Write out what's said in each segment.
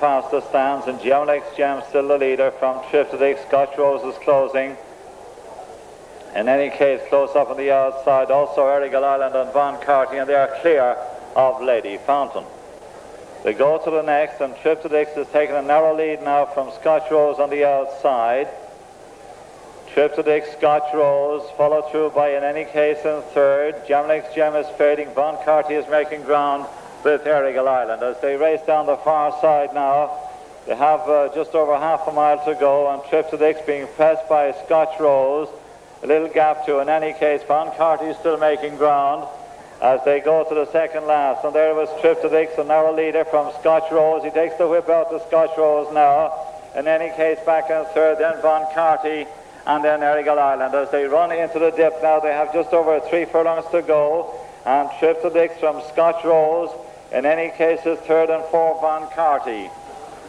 past the stands, and Geonex Gem still the leader from Triptodicks. Scotch Rose is closing. In any case, close up on the outside, also Errigal Island and Von Carty, and they are clear of Lady Fountain. They go to the next, and Triptodicks is taking a narrow lead now from Scotch Rose on the outside. Triptodicks, Scotch Rose, followed through by, in any case, in third. Geonex Gem is fading. Von Carty is making ground with Errigal Island. As they race down the far side now, they have just over half a mile to go, and Triptodicks being pressed by Scotch Rose. A little gap to, in any case, Von Carty is still making ground as they go to the second last. And there was Triptodicks, a narrow leader from Scotch Rose. He takes the whip out to Scotch Rose now. In any case, back in third, then Von Carty, and then Errigal Island. As they run into the dip now, they have just over 3 furlongs to go. And Triptodicks from Scotch Rose, in any case, is third, and fourth, Von Carty.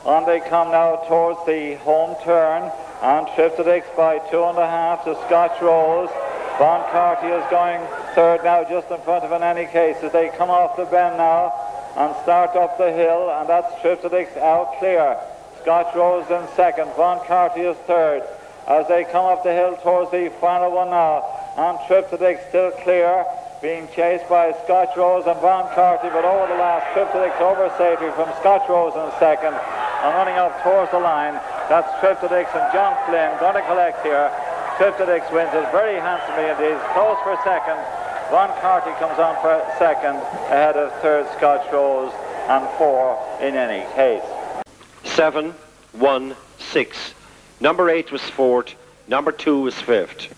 On they come now towards the home turn, and Triptodicks by 2.5 to Scotch Rose. Von Carty is going third now, just in front of, in any case, as they come off the bend now and start up the hill, and that's Triptodicks out clear. Scotch Rose in second, Von Carty is third. As they come up the hill towards the final one now, and Triptodicks still clear, being chased by Scotch Rose and Von Carty, but over the last, Triptodicks over safely from Scotch Rose in second, and running up towards the line, that's Triptodicks and John Flynn going to collect here. Triptodicks wins it very handsomely indeed. Close for second. Von Carty comes on for second, ahead of third Scotch Rose, and 4 in any case. 7, 1, 6. Number 8 was fourth. Number 2 was fifth.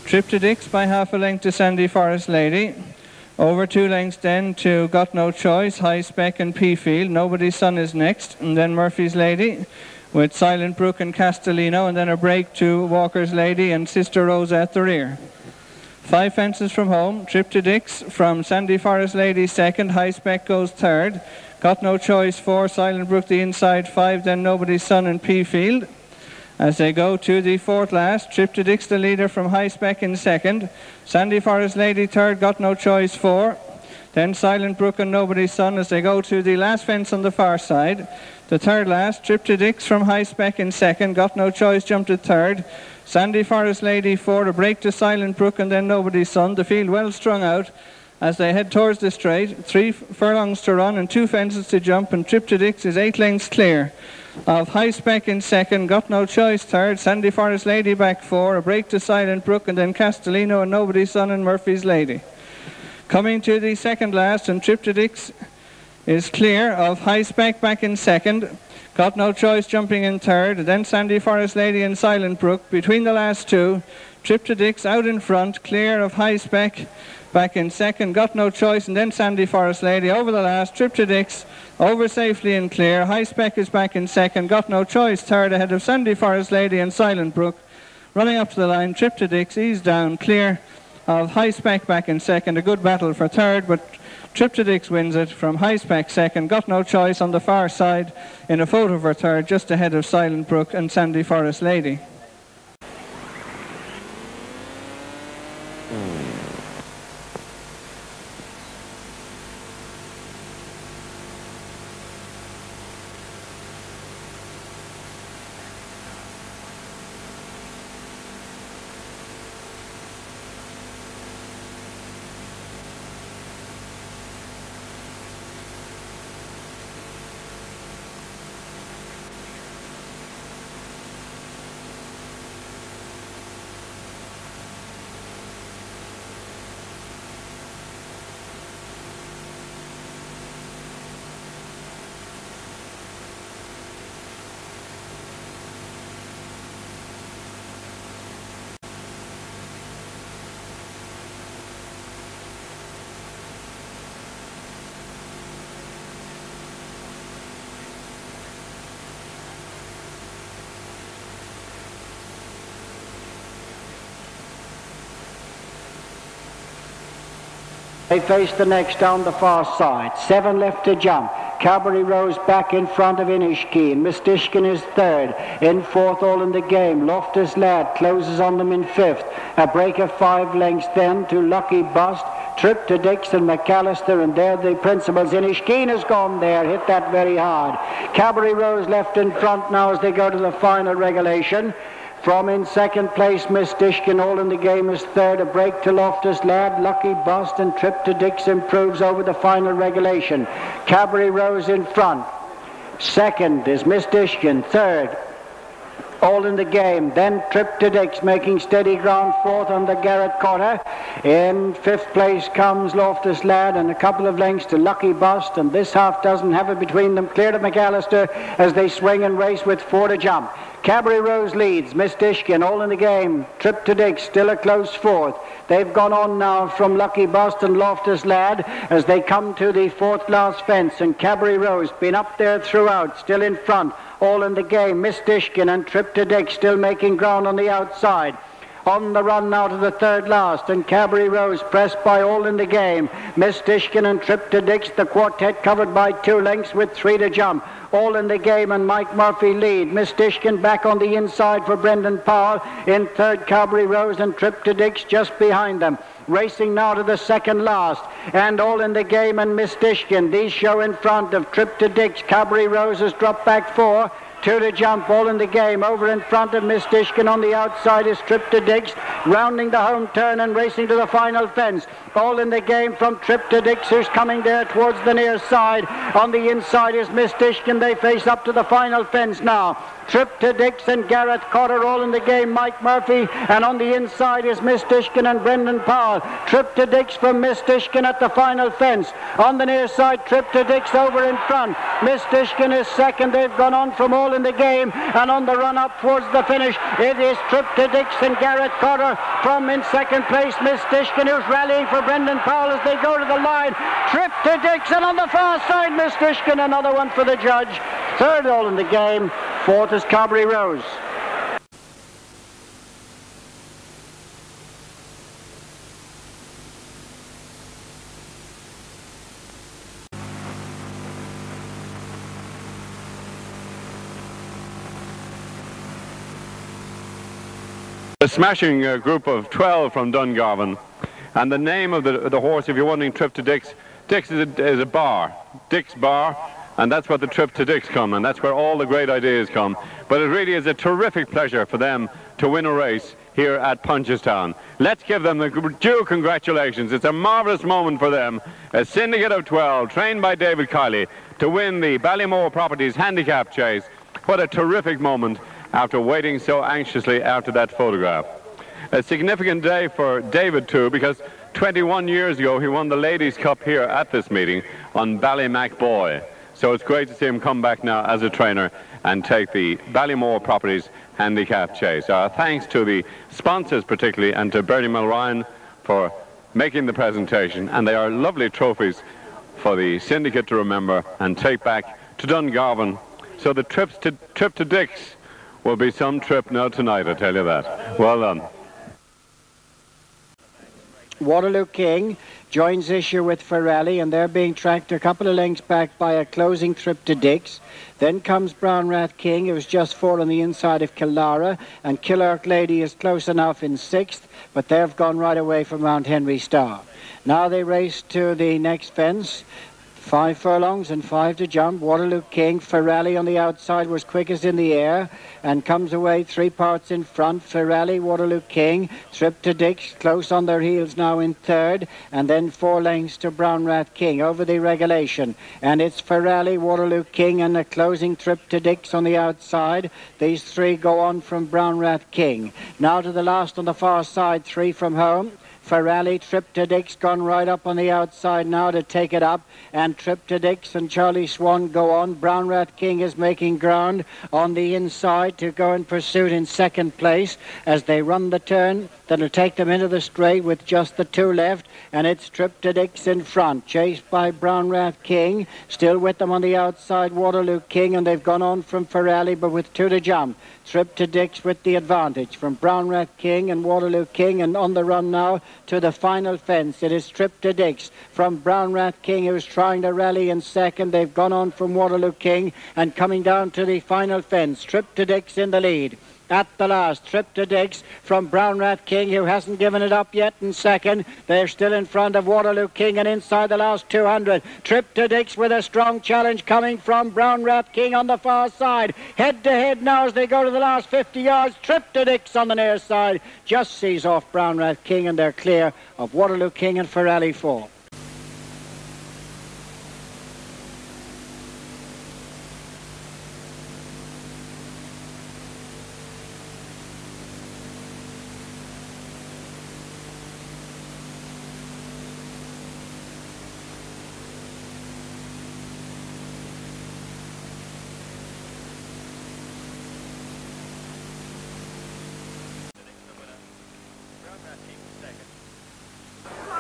Triptodicks by half a length to Sandy Forest Lady. Over 2 lengths then to Got No Choice, High Spec and Peafield. Nobody's Son is next. And then Murphy's Lady with Silent Brook and Castellino. And then a break to Walker's Lady and Sister Rosa at the rear. 5 fences from home. Triptodicks from Sandy Forest Lady second. High Spec goes third. Got No Choice 4. Silent Brook the inside 5. Then Nobody's Son and Peafield. As they go to the fourth last, Triptodicks the leader from High Spec in second. Sandy Forest Lady third, Got No Choice 4. Then Silent Brook and Nobody's Son as they go to the last fence on the far side. The third last, Triptodicks from High Spec in second. Got No Choice jumped to third. Sandy Forest Lady 4, a break to Silent Brook and then Nobody's Son. The field well strung out as they head towards the straight. 3 furlongs to run and 2 fences to jump, and Triptodicks is 8 lengths clear of High Spec in second. Got No Choice third. Sandy Forest Lady back 4, a break to Silent Brook and then Castellino and Nobody's Son and Murphy's Lady. Coming to the second last, and Triptodicks is clear of High Spec back in second. Got No Choice jumping in third, then Sandy Forest Lady and Silent Brook. Between the last 2, Triptodicks out in front, clear of High Spec back in second. Got No Choice and then Sandy Forest Lady. Over the last, Triptodicks over safely and clear. High Spec is back in second. Got No Choice third, ahead of Sandy Forest Lady and Silent Brook. Running up to the line, Triptodicks eased down, clear of High Spec back in second. A good battle for third, but Triptodicks wins it from High Spec second. Got No Choice on the far side in a photo for third, just ahead of Silent Brook and Sandy Forest Lady. They face the next down the far side. 7 left to jump. Cabaret Rose back in front of Inishkeen. Mistishkin is third. In fourth, All in the Game. Loftus Lad closes on them in fifth. A break of 5 lengths then to Lucky Bust, Triptodicks and McAllister, and there the principals. Inishkeen has gone there, hit that very hard. Cabaret Rose left in front now as they go to the final regulation. From in second place, Mistishkin, All in the Game is third. A break to Loftus Lad, Lucky Bust, and Triptodicks improves over the final regulation. Cabaret Rose in front. Second is Mistishkin. Third, All in the Game. Then Triptodicks making steady ground, fourth on the Garrett Corner. In fifth place comes Loftus Lad and a couple of lengths to Lucky Bust, and this half doesn't have it between them. Clear to McAllister as they swing and race with 4 to jump. Cabaret Rose leads, Mistishkin, All in the Game. Triptodicks still a close fourth. They've gone on now from Lucky Bust and Loftus Lad as they come to the fourth last fence, and Cabaret Rose been up there throughout, still in front. All in the Game, Mistishkin and Triptodicks still making ground on the outside. On the run now to the third last, and Cabaret Rose pressed by All in the Game. Mistishkin and Triptodicks, the quartet covered by 2 lengths with 3 to jump. All in the Game and Mike Murphy lead. Mistishkin back on the inside for Brendan Powell. In third, Cabaret Rose and Triptodicks just behind them. Racing now to the second last, and All in the Game and Mistishkin. These show in front of Triptodicks. Cabaret Rose has dropped back 4. 2 to jump, All in the Game. Over in front of Mistishkin. On the outside is Triptodicks, rounding the home turn and racing to the final fence. All in the Game from Triptodicks, who's coming there towards the near side. On the inside is Mistishkin. They face up to the final fence now. Triptodicks and Garrett Cotter. All in the Game, Mike Murphy, and on the inside is Mistishkin and Brendan Powell. Triptodicks from Mistishkin at the final fence. On the near side, Triptodicks over in front. Mistishkin is second. They've gone on from All in the Game, and on the run up towards the finish, it is Triptodicks and Garrett Cotter. From in second place, Mistishkin, who's rallying for Brendan Powell as they go to the line. Triptodicks, and on the far side, Mistishkin, another one for the judge. Third, All in the Game. Fourth is Cabaret Rose. A smashing group of 12 from Dungarvan, and the name of the horse, if you're wondering, Triptodicks, Dicks is a bar, Dick's Bar, and that's what the Triptodicks come, and that's where all the great ideas come. But it really is a terrific pleasure for them to win a race here at Punchestown. Let's give them the due congratulations. It's a marvellous moment for them. A syndicate of 12, trained by David Kiley, to win the Ballymore Properties Handicap Chase. What a terrific moment after waiting so anxiously after that photograph. A significant day for David too, because 21 years ago he won the Ladies' Cup here at this meeting on Ballymac Boy. So it's great to see him come back now as a trainer and take the Ballymore Properties Handicap Chase. Our thanks to the sponsors particularly, and to Bernie Mulryan for making the presentation, and they are lovely trophies for the syndicate to remember and take back to Dungarvan. So the trip to Dicks will be some trip now tonight, I tell you that. Well done. Waterloo King joins issue with Ferrari, and they're being tracked a couple of lengths back by a closing Triptodicks. Then comes Brown Rat King, who's just 4 on the inside of Killara, and Killark Lady is close enough in 6th, but they've gone right away from Mount Henry Star. Now they race to the next fence. 5 furlongs and 5 to jump. Waterloo King, Ferrari on the outside, was quickest in the air and comes away 3 parts in front. Ferrari, Waterloo King, Triptodicks close on their heels now in 3rd, and then 4 lengths to Brown Rat King over the regulation. And it's Ferrari, Waterloo King, and a closing Triptodicks on the outside. These 3 go on from Brown Rat King. Now to the last on the far side, 3 from home. Ferrari, Triptodicks gone right up on the outside now to take it up, and Triptodicks and Charlie Swan go on. Brown Rat King is making ground on the inside to go in pursuit in 2nd place as they run the turn that'll take them into the straight with just the 2 left, and it's Triptodicks in front, chased by Brown Rat King. Still with them on the outside, Waterloo King, and they've gone on from Ferrari, but with 2 to jump. Triptodicks with the advantage from Brown Rat King and Waterloo King, and on the run now to the final fence. It is Triptodicks from Brown Rat King, who's trying to rally in second. They've gone on from Waterloo King and coming down to the final fence. Triptodicks in the lead. At the last, Triptodicks from Brown Rat King, who hasn't given it up yet, in second. They're still in front of Waterloo King and inside the last 200. Triptodicks with a strong challenge coming from Brown Rat King on the far side. Head to head now as they go to the last 50 yards. Triptodicks on the near side just sees off Brown Rat King, and they're clear of Waterloo King and Ferrari 4.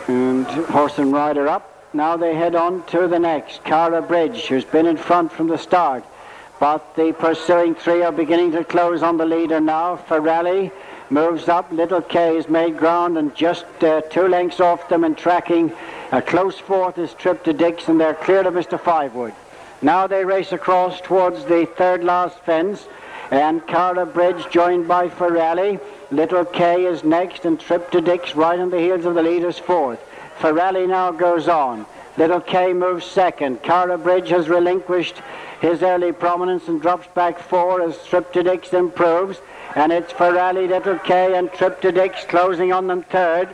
And horse and rider up. Now they head on to the next. Cara Bridge, who's been in front from the start. But the pursuing three are beginning to close on the leader now. Ferrari moves up. Little K has made ground and just 2 lengths off them and tracking. A close fourth is Triptodicks, and they're clear of Mr. Fivewood. Now they race across towards the third last fence. And Cara Bridge joined by Ferrari. Little K is next, and Triptodicks right on the heels of the leaders fourth. Ferrari now goes on. Little K moves second. Cara Bridge has relinquished his early prominence and drops back 4 as Triptodicks improves. And it's Ferrari, Little K and Triptodicks closing on them third.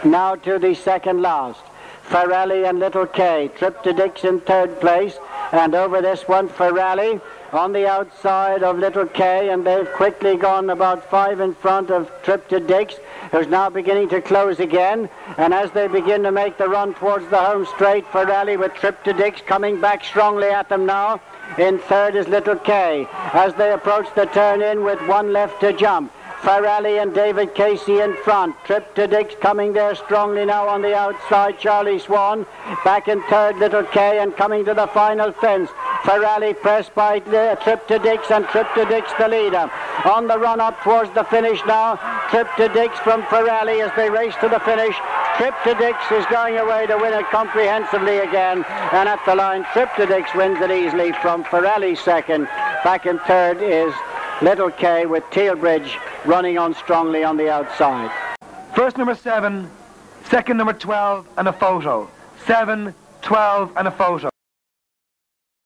Now to the second last. Ferrari and Little K. Triptodicks in third place. And over this one, Ferrari on the outside of Little K, and they've quickly gone about 5 in front of Triptodicks, who's now beginning to close again. And as they begin to make the run towards the home straight, Ferrari with Triptodicks coming back strongly at them now. In third is Little K as they approach the turn in with 1 left to jump. Ferrari and David Casey in front. Triptodicks coming there strongly now on the outside. Charlie Swan back in third, Little K, and coming to the final fence. Ferrari pressed by Triptodicks, and Triptodicks the leader. On the run up towards the finish now, Triptodicks from Ferrari as they race to the finish. Triptodicks is going away to win it comprehensively again, and at the line Triptodicks wins it easily from Ferrari second. Back in third is Little K with Tealbridge running on strongly on the outside. First number 7, second number 12 and a photo. 7, 12 and a photo.